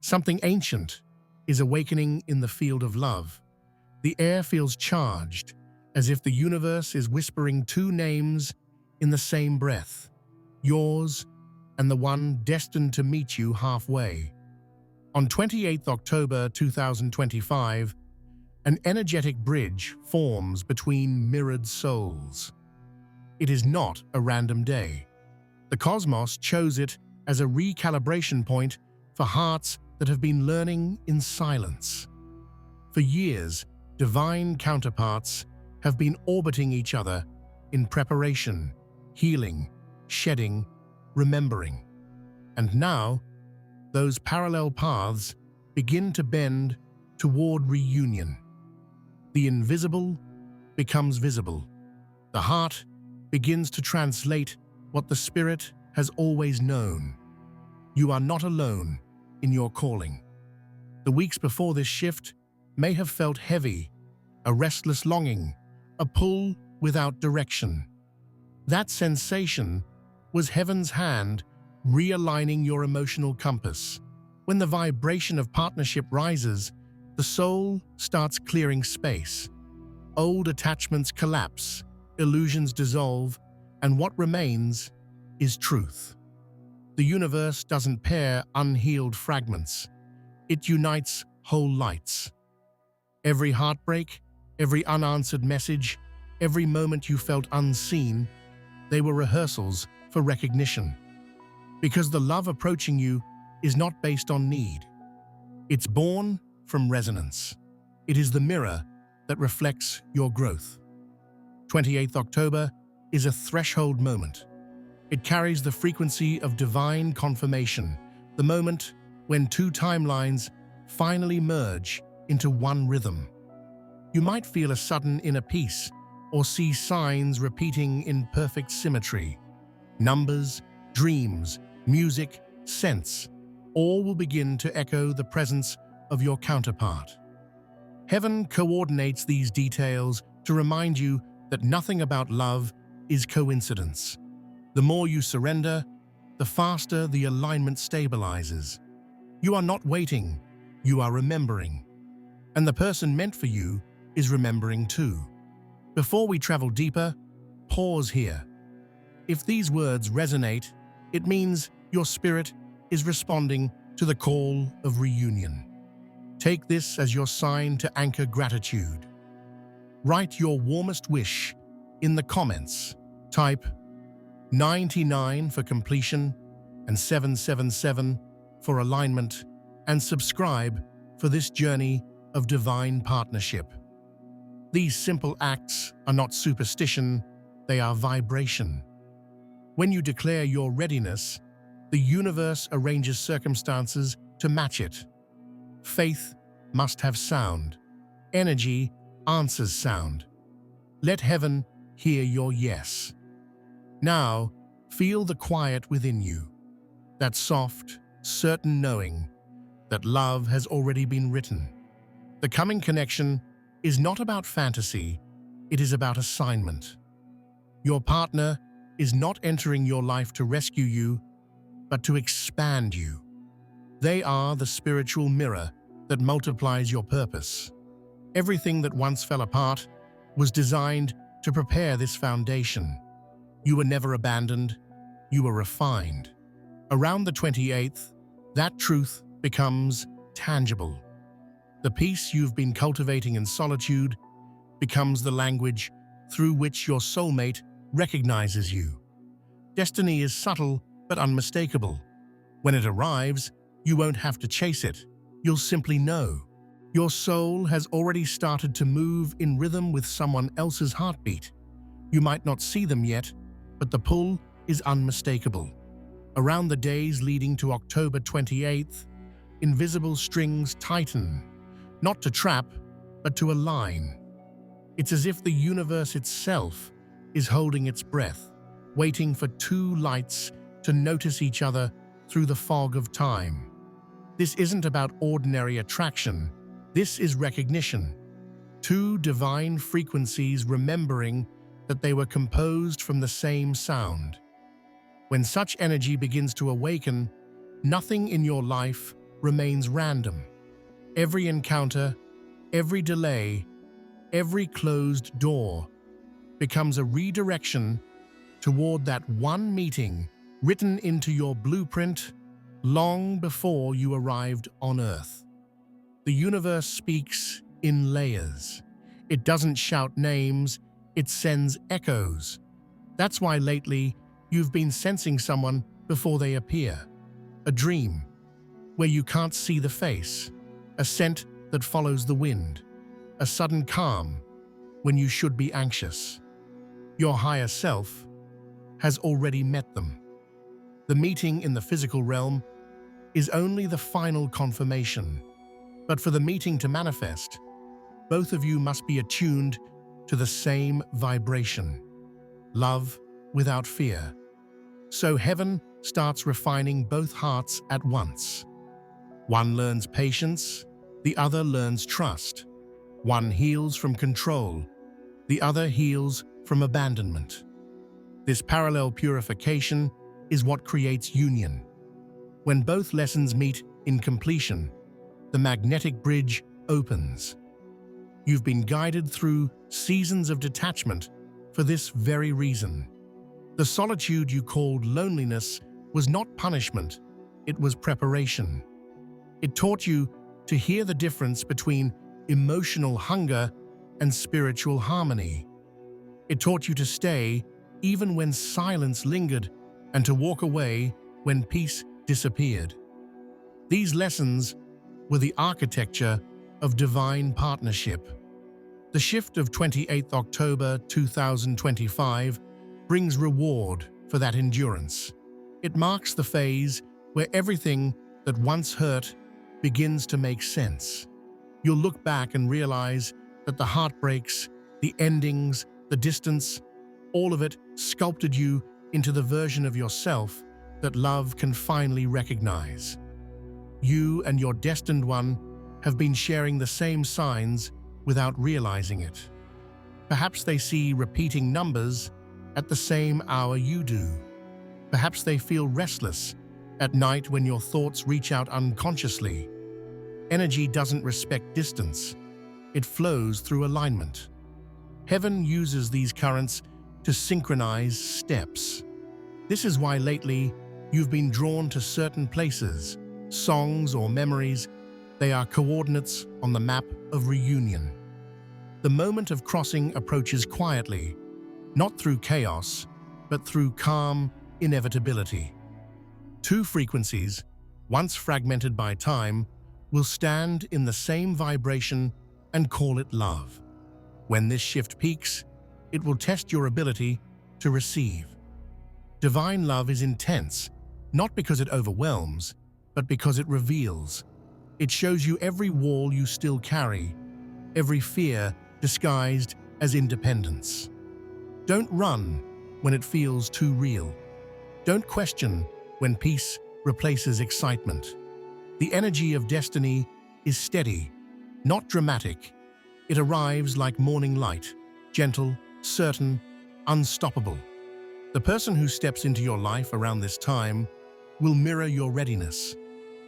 Something ancient is awakening in the field of love. The air feels charged, as if the universe is whispering two names in the same breath, yours and the one destined to meet you halfway. On 28th October 2025, an energetic bridge forms between mirrored souls. It is not a random day. The cosmos chose it as a recalibration point for hearts that have been learning in silence. For years, divine counterparts have been orbiting each other in preparation, healing, shedding, remembering. And now, those parallel paths begin to bend toward reunion. The invisible becomes visible. The heart begins to translate what the spirit has always known. You are not alone in your calling. The weeks before this shift may have felt heavy, a restless longing, a pull without direction. That sensation was heaven's hand realigning your emotional compass. When the vibration of partnership rises, the soul starts clearing space. Old attachments collapse, illusions dissolve, and what remains is truth. The universe doesn't pair unhealed fragments. It unites whole lights. Every heartbreak, every unanswered message, every moment you felt unseen, they were rehearsals for recognition. Because the love approaching you is not based on need. It's born from resonance. It is the mirror that reflects your growth. 28th October is a threshold moment. It carries the frequency of divine confirmation, the moment when two timelines finally merge into one rhythm. You might feel a sudden inner peace or see signs repeating in perfect symmetry. Numbers, dreams, music, scents, all will begin to echo the presence of your counterpart. Heaven coordinates these details to remind you that nothing about love is coincidence. The more you surrender, the faster the alignment stabilizes. You are not waiting, you are remembering. And the person meant for you is remembering too. Before we travel deeper, pause here. If these words resonate, it means your spirit is responding to the call of reunion. Take this as your sign to anchor gratitude. Write your warmest wish in the comments. Type 99 for completion and 777 for alignment, and subscribe for this journey of divine partnership. These simple acts are not superstition, they are vibration. When you declare your readiness, the universe arranges circumstances to match it. Faith must have sound. Energy answers sound. Let heaven hear your yes. Now, feel the quiet within you, that soft, certain knowing that love has already been written. The coming connection is not about fantasy, it is about assignment. Your partner is not entering your life to rescue you, but to expand you. They are the spiritual mirror that multiplies your purpose. Everything that once fell apart was designed to prepare this foundation. You were never abandoned, you were refined. Around the 28th, that truth becomes tangible. The peace you've been cultivating in solitude becomes the language through which your soulmate recognizes you. Destiny is subtle but unmistakable. When it arrives, you won't have to chase it. You'll simply know. Your soul has already started to move in rhythm with someone else's heartbeat. You might not see them yet, but the pull is unmistakable. Around the days leading to October 28th, invisible strings tighten, not to trap, but to align. It's as if the universe itself is holding its breath, waiting for two lights to notice each other through the fog of time. This isn't about ordinary attraction, this is recognition. Two divine frequencies remembering that they were composed from the same sound. When such energy begins to awaken, nothing in your life remains random. Every encounter, every delay, every closed door becomes a redirection toward that one meeting written into your blueprint long before you arrived on Earth. The universe speaks in layers. It doesn't shout names, it sends echoes. That's why lately you've been sensing someone before they appear. A dream where you can't see the face, a scent that follows the wind, a sudden calm when you should be anxious. Your higher self has already met them. The meeting in the physical realm is only the final confirmation. But for the meeting to manifest, both of you must be attuned to the same vibration: love without fear. So heaven starts refining both hearts at once. One learns patience, the other learns trust. One heals from control, the other heals from abandonment. This parallel purification is what creates union. When both lessons meet in completion, the magnetic bridge opens. You've been guided through seasons of detachment for this very reason. The solitude you called loneliness was not punishment, it was preparation. It taught you to hear the difference between emotional hunger and spiritual harmony. It taught you to stay even when silence lingered and to walk away when peace disappeared. These lessons were the architecture of divine partnership. The shift of 28th October 2025 brings reward for that endurance. It marks the phase where everything that once hurt begins to make sense. You'll look back and realize that the heartbreaks, the endings, the distance, all of it sculpted you into the version of yourself that love can finally recognize. You and your destined one have been sharing the same signs without realizing it. Perhaps they see repeating numbers at the same hour you do. Perhaps they feel restless at night when your thoughts reach out unconsciously. Energy doesn't respect distance. It flows through alignment. Heaven uses these currents to synchronize steps. This is why lately you've been drawn to certain places, songs or memories. They are coordinates on the map of reunion. The moment of crossing approaches quietly, not through chaos, but through calm inevitability. Two frequencies, once fragmented by time, will stand in the same vibration and call it love. When this shift peaks, it will test your ability to receive. Divine love is intense, not because it overwhelms, but because it reveals. It shows you every wall you still carry, every fear disguised as independence. Don't run when it feels too real. Don't question when peace replaces excitement. The energy of destiny is steady, not dramatic. It arrives like morning light, gentle, certain, unstoppable. The person who steps into your life around this time will mirror your readiness.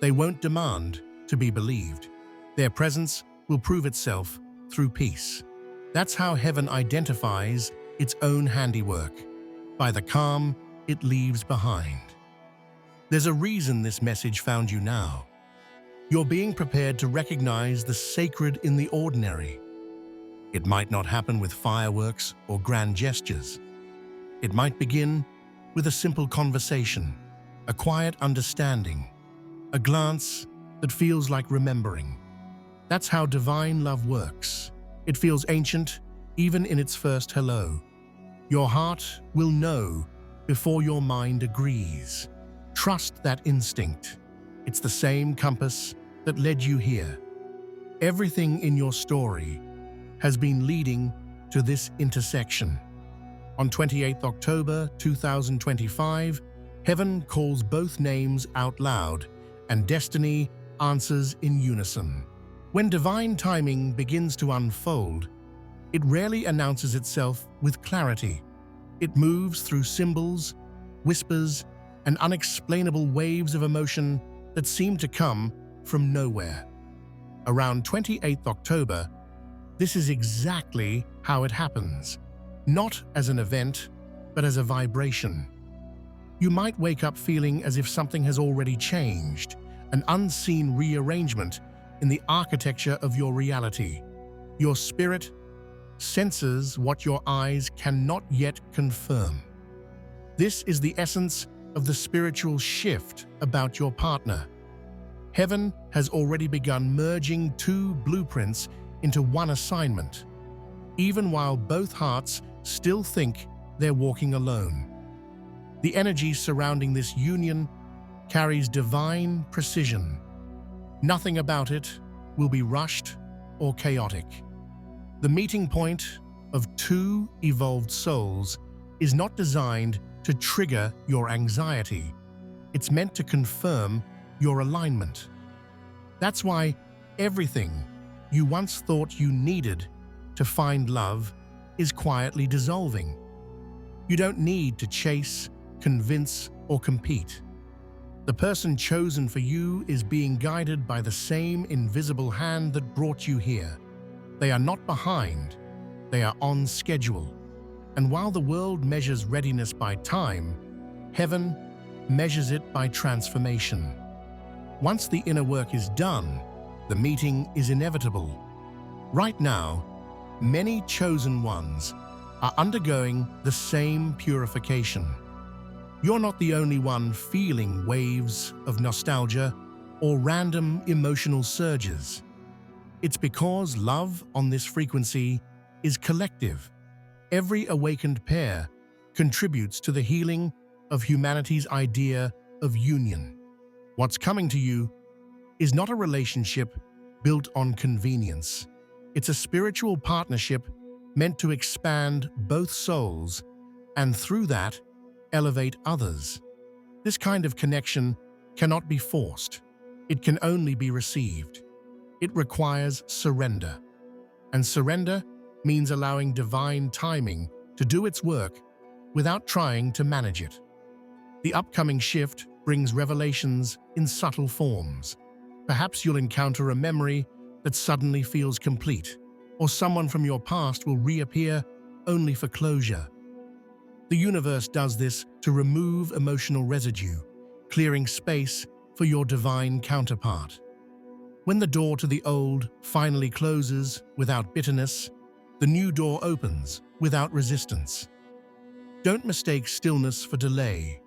They won't demand to be believed. Their presence will prove itself through peace. That's how heaven identifies its own handiwork, by the calm it leaves behind. There's a reason this message found you now. You're being prepared to recognize the sacred in the ordinary. It might not happen with fireworks or grand gestures. It might begin with a simple conversation, a quiet understanding, a glance that feels like remembering. That's how divine love works. It feels ancient, even in its first hello. Your heart will know before your mind agrees. Trust that instinct. It's the same compass that led you here. Everything in your story has been leading to this intersection. On 28th October 2025, heaven calls both names out loud, and destiny answers in unison. When divine timing begins to unfold, it rarely announces itself with clarity. It moves through symbols, whispers, and unexplainable waves of emotion that seem to come from nowhere. Around 28th October, this is exactly how it happens. Not as an event, but as a vibration. You might wake up feeling as if something has already changed, an unseen rearrangement in the architecture of your reality. Your spirit senses what your eyes cannot yet confirm. This is the essence of the spiritual shift about your partner. Heaven has already begun merging two blueprints into one assignment, even while both hearts still think they're walking alone. The energy surrounding this union carries divine precision. Nothing about it will be rushed or chaotic. The meeting point of two evolved souls is not designed to trigger your anxiety. It's meant to confirm your alignment. That's why everything you once thought you needed to find love is quietly dissolving. You don't need to chase, convince, or compete. The person chosen for you is being guided by the same invisible hand that brought you here. They are not behind, they are on schedule. And while the world measures readiness by time, heaven measures it by transformation. Once the inner work is done, the meeting is inevitable. Right now, many chosen ones are undergoing the same purification. You're not the only one feeling waves of nostalgia or random emotional surges. It's because love on this frequency is collective. Every awakened pair contributes to the healing of humanity's idea of union. What's coming to you is not a relationship built on convenience. It's a spiritual partnership meant to expand both souls and through that, elevate others. This kind of connection cannot be forced. It can only be received. It requires surrender. And surrender means allowing divine timing to do its work without trying to manage it. The upcoming shift brings revelations in subtle forms. Perhaps you'll encounter a memory that suddenly feels complete, or someone from your past will reappear only for closure. The universe does this to remove emotional residue, clearing space for your divine counterpart. When the door to the old finally closes without bitterness, the new door opens without resistance. Don't mistake stillness for delay.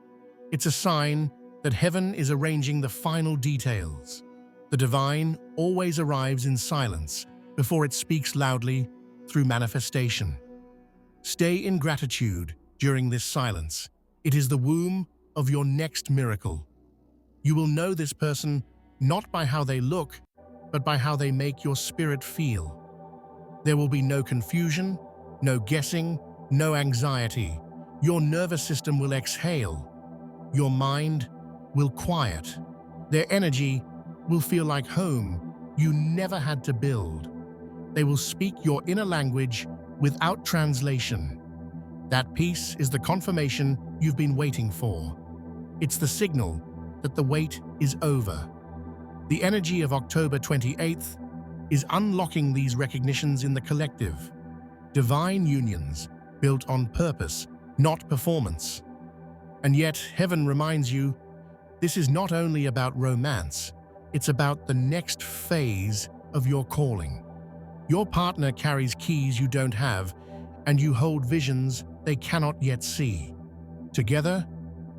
It's a sign that heaven is arranging the final details. The divine always arrives in silence before it speaks loudly through manifestation. Stay in gratitude during this silence. It is the womb of your next miracle. You will know this person not by how they look, but by how they make your spirit feel. There will be no confusion, no guessing, no anxiety. Your nervous system will exhale. Your mind will quiet. Their energy will feel like home you never had to build. They will speak your inner language without translation. That peace is the confirmation you've been waiting for. It's the signal that the wait is over. The energy of October 28th is unlocking these recognitions in the collective. Divine unions built on purpose, not performance. And yet, heaven reminds you, this is not only about romance, it's about the next phase of your calling. Your partner carries keys you don't have, and you hold visions they cannot yet see. Together,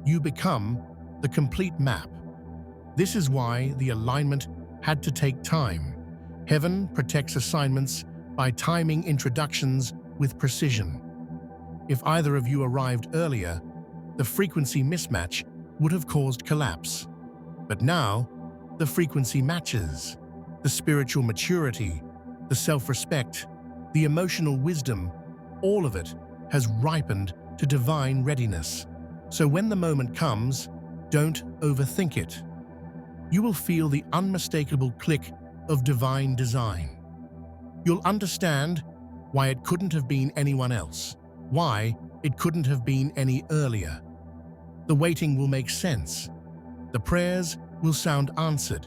you become the complete map. This is why the alignment had to take time. Heaven protects assignments by timing introductions with precision. If either of you arrived earlier, the frequency mismatch would have caused collapse. But now, the frequency matches. The spiritual maturity, the self-respect, the emotional wisdom, all of it has ripened to divine readiness. So when the moment comes, don't overthink it. You will feel the unmistakable click of divine design. You'll understand why it couldn't have been anyone else, why it couldn't have been any earlier. The waiting will make sense. The prayers will sound answered.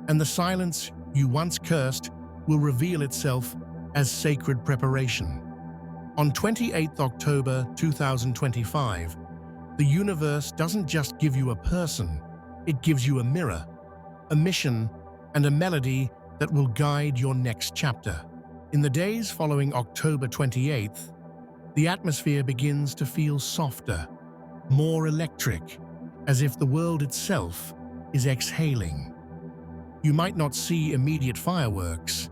and the silence you once cursed will reveal itself as sacred preparation. On 28th October 2025, the universe doesn't just give you a person, it gives you a mirror, a mission, and a melody that will guide your next chapter. In the days following October 28th, the atmosphere begins to feel softer, more electric, as if the world itself is exhaling. You might not see immediate fireworks,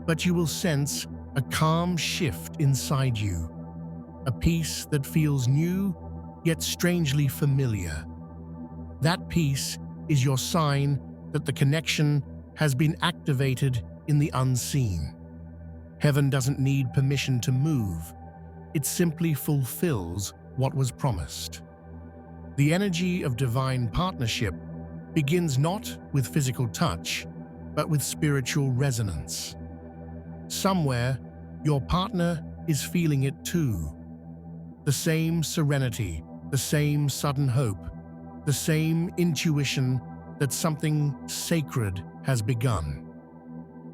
but you will sense a calm shift inside you, a peace that feels new yet strangely familiar. That peace is your sign that the connection has been activated in the unseen. Heaven doesn't need permission to move, it simply fulfills what was promised. The energy of divine partnership begins not with physical touch, but with spiritual resonance. Somewhere, your partner is feeling it too. The same serenity, the same sudden hope, the same intuition that something sacred has begun.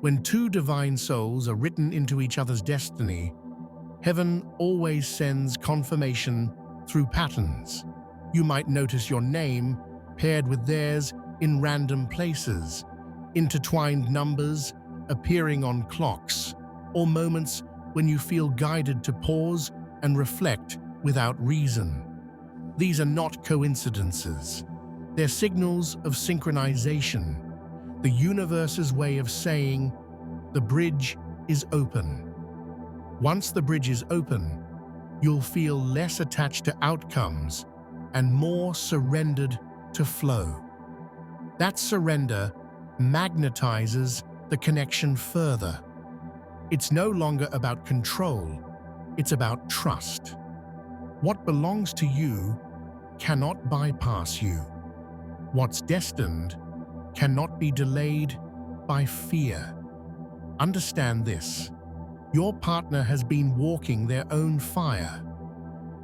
When two divine souls are written into each other's destiny, heaven always sends confirmation through patterns. You might notice your name paired with theirs in random places, intertwined numbers appearing on clocks, or moments when you feel guided to pause and reflect without reason. These are not coincidences. They're signals of synchronization, the universe's way of saying, the bridge is open. Once the bridge is open, you'll feel less attached to outcomes and more surrendered to flow. That surrender magnetizes the connection further. It's no longer about control, it's about trust. What belongs to you cannot bypass you. What's destined cannot be delayed by fear. Understand this. Your partner has been walking their own fire.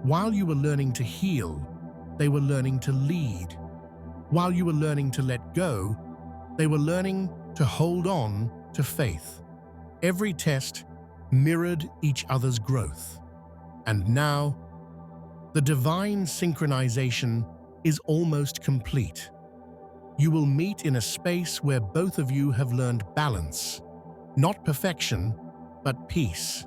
While you were learning to heal, they were learning to lead. While you were learning to let go, they were learning to hold on to faith. Every test mirrored each other's growth. And now, the divine synchronization is almost complete. You will meet in a space where both of you have learned balance, not perfection, but peace.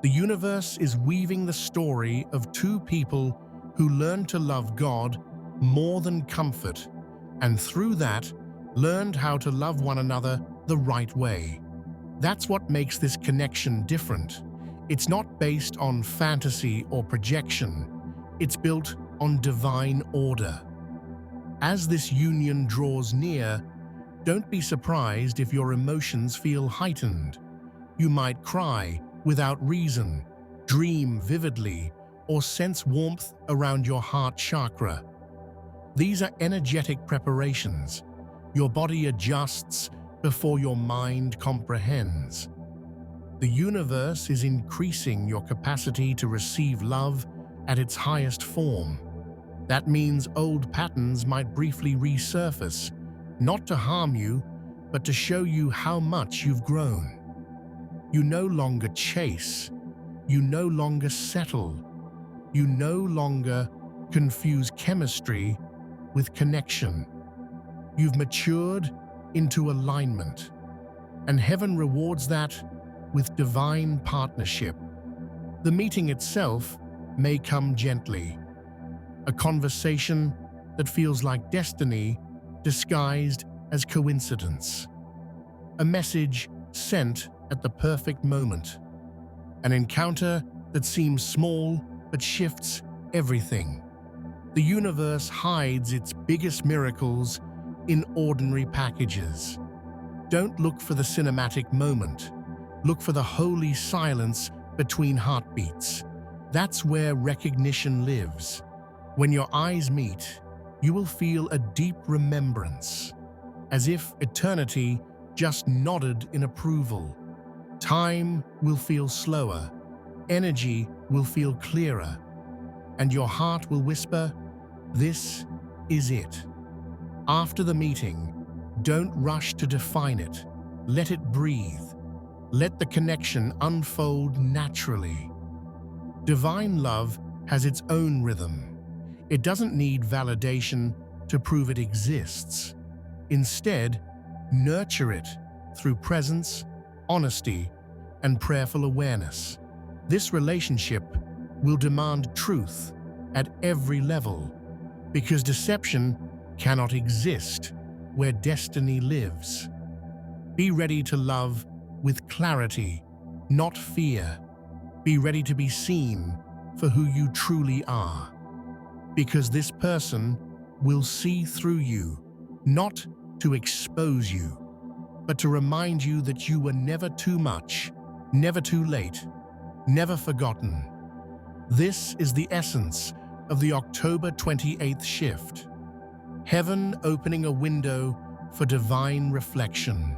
The universe is weaving the story of two people who learned to love God more than comfort, and through that, learned how to love one another the right way. That's what makes this connection different. It's not based on fantasy or projection. It's built on divine order. As this union draws near, don't be surprised if your emotions feel heightened. You might cry without reason, dream vividly, or sense warmth around your heart chakra. These are energetic preparations. Your body adjusts before your mind comprehends. The universe is increasing your capacity to receive love at its highest form. That means old patterns might briefly resurface, not to harm you, but to show you how much you've grown. You no longer chase. You no longer settle. You no longer confuse chemistry with connection. You've matured into alignment, and heaven rewards that with divine partnership. The meeting itself may come gently, a conversation that feels like destiny disguised as coincidence, a message sent at the perfect moment, an encounter that seems small but shifts everything. The universe hides its biggest miracles in ordinary packages. Don't look for the cinematic moment. Look for the holy silence between heartbeats. That's where recognition lives. When your eyes meet, you will feel a deep remembrance, as if eternity just nodded in approval. Time will feel slower, energy will feel clearer, and your heart will whisper, "This is it." After the meeting, Don't rush to define it. Let it breathe. Let the connection unfold naturally. Divine love has its own rhythm. It doesn't need validation to prove it exists. Instead, nurture it through presence, honesty, and prayerful awareness. This relationship will demand truth at every level, because deception cannot exist where destiny lives. Be ready to love with clarity, not fear. Be ready to be seen for who you truly are, because this person will see through you, not to expose you, but to remind you that you were never too much, never too late, never forgotten. This is the essence of the October 28th shift. Heaven opening a window for divine reflection.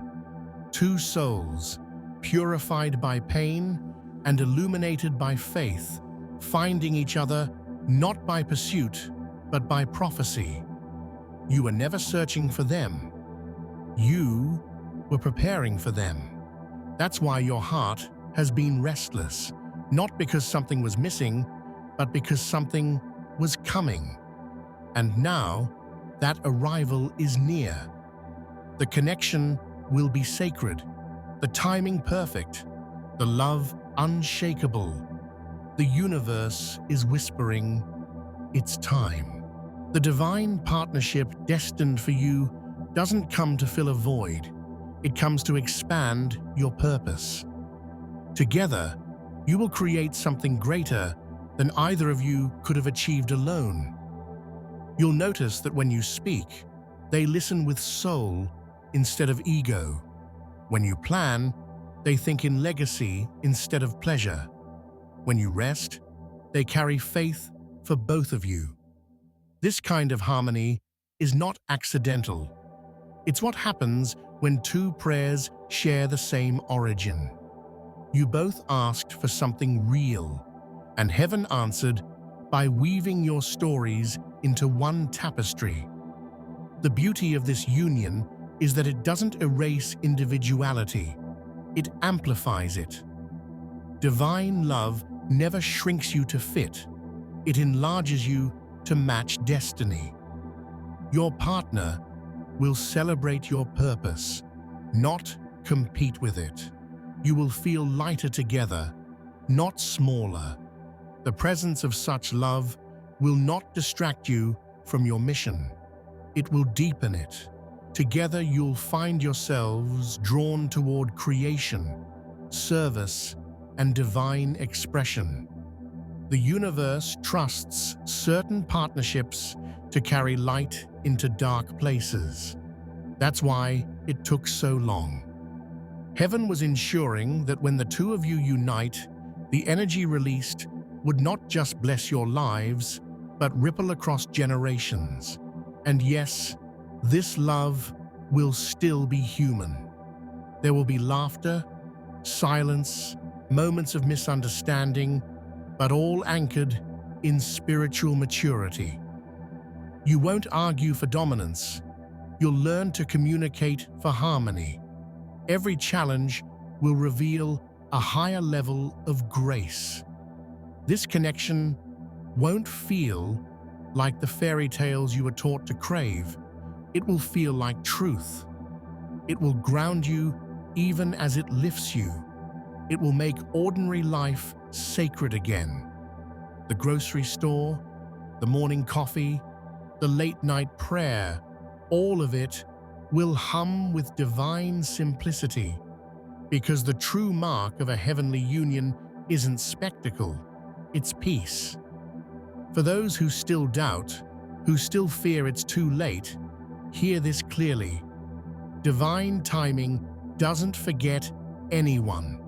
Two souls, purified by pain and illuminated by faith, finding each other not by pursuit, but by prophecy. You were never searching for them. You were preparing for them. That's why your heart has been restless, not because something was missing, but because something was coming. And now, that arrival is near. The connection will be sacred, the timing perfect, the love unshakable. The universe is whispering, it's time. The divine partnership destined for you doesn't come to fill a void. It comes to expand your purpose. Together, you will create something greater than either of you could have achieved alone. You'll notice that when you speak, they listen with soul instead of ego. When you plan, they think in legacy instead of pleasure. When you rest, they carry faith for both of you. This kind of harmony is not accidental. It's what happens when two prayers share the same origin. You both asked for something real, and heaven answered by weaving your stories into one tapestry. The beauty of this union is that it doesn't erase individuality, it amplifies it. Divine love never shrinks you to fit, it enlarges you to match destiny. Your partner will celebrate your purpose, not compete with it. You will feel lighter together, not smaller. The presence of such love will not distract you from your mission. It will deepen it. Together you'll find yourselves drawn toward creation, service, and divine expression. The universe trusts certain partnerships to carry light into dark places. That's why it took so long. Heaven was ensuring that when the two of you unite, the energy released would not just bless your lives, but ripple across generations. And yes, this love will still be human. There will be laughter, silence, moments of misunderstanding, but all anchored in spiritual maturity. You won't argue for dominance. You'll learn to communicate for harmony. Every challenge will reveal a higher level of grace. This connection won't feel like the fairy tales you were taught to crave. It will feel like truth. It will ground you even as it lifts you. It will make ordinary life sacred again. The grocery store, the morning coffee, the late-night prayer, all of it will hum with divine simplicity, because the true mark of a heavenly union isn't spectacle, it's peace. For those who still doubt, who still fear it's too late, hear this clearly. Divine timing doesn't forget anyone.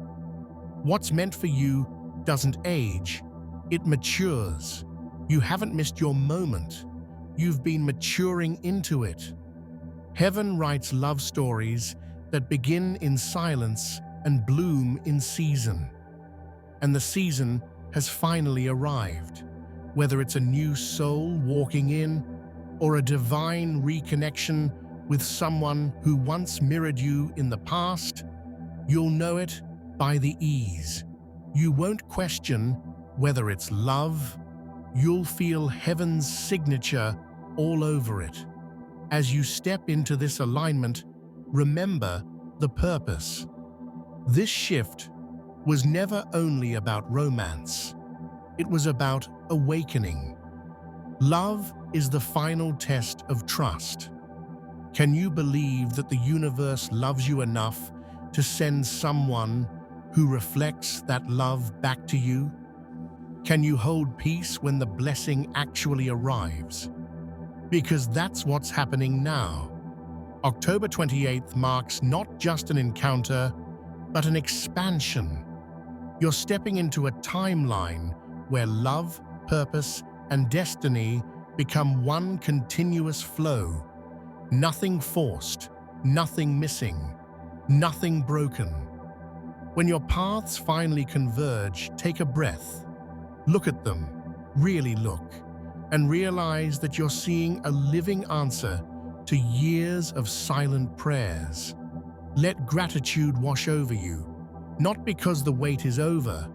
What's meant for you doesn't age, it matures. You haven't missed your moment. You've been maturing into it. Heaven writes love stories that begin in silence and bloom in season. And the season has finally arrived. Whether it's a new soul walking in or a divine reconnection with someone who once mirrored you in the past, you'll know it by the ease. You won't question whether it's love. You'll feel heaven's signature all over it. As you step into this alignment, remember the purpose. This shift was never only about romance. It was about awakening. Love is the final test of trust. Can you believe that the universe loves you enough to send someone who reflects that love back to you? Can you hold peace when the blessing actually arrives? Because that's what's happening now. October 28th marks not just an encounter, but an expansion. You're stepping into a timeline where love, purpose, and destiny become one continuous flow. Nothing forced, nothing missing, nothing broken. When your paths finally converge, take a breath. Look at them, really look, and realize that you're seeing a living answer to years of silent prayers. Let gratitude wash over you, not because the wait is over,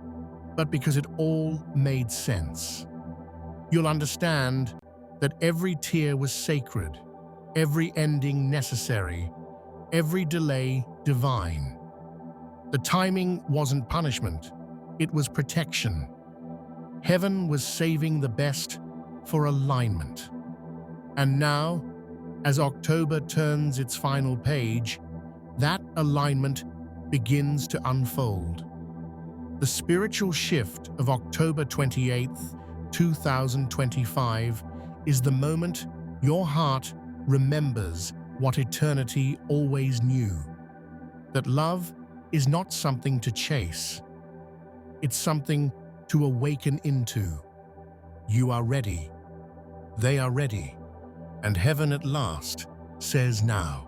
but because it all made sense. You'll understand that every tear was sacred, every ending necessary, every delay divine. The timing wasn't punishment, it was protection. Heaven was saving the best for alignment. And now, as October turns its final page, that alignment begins to unfold. The spiritual shift of October 28th, 2025 is the moment your heart remembers what eternity always knew. That love is not something to chase. It's something to awaken into. You are ready. They are ready. And heaven at last says now.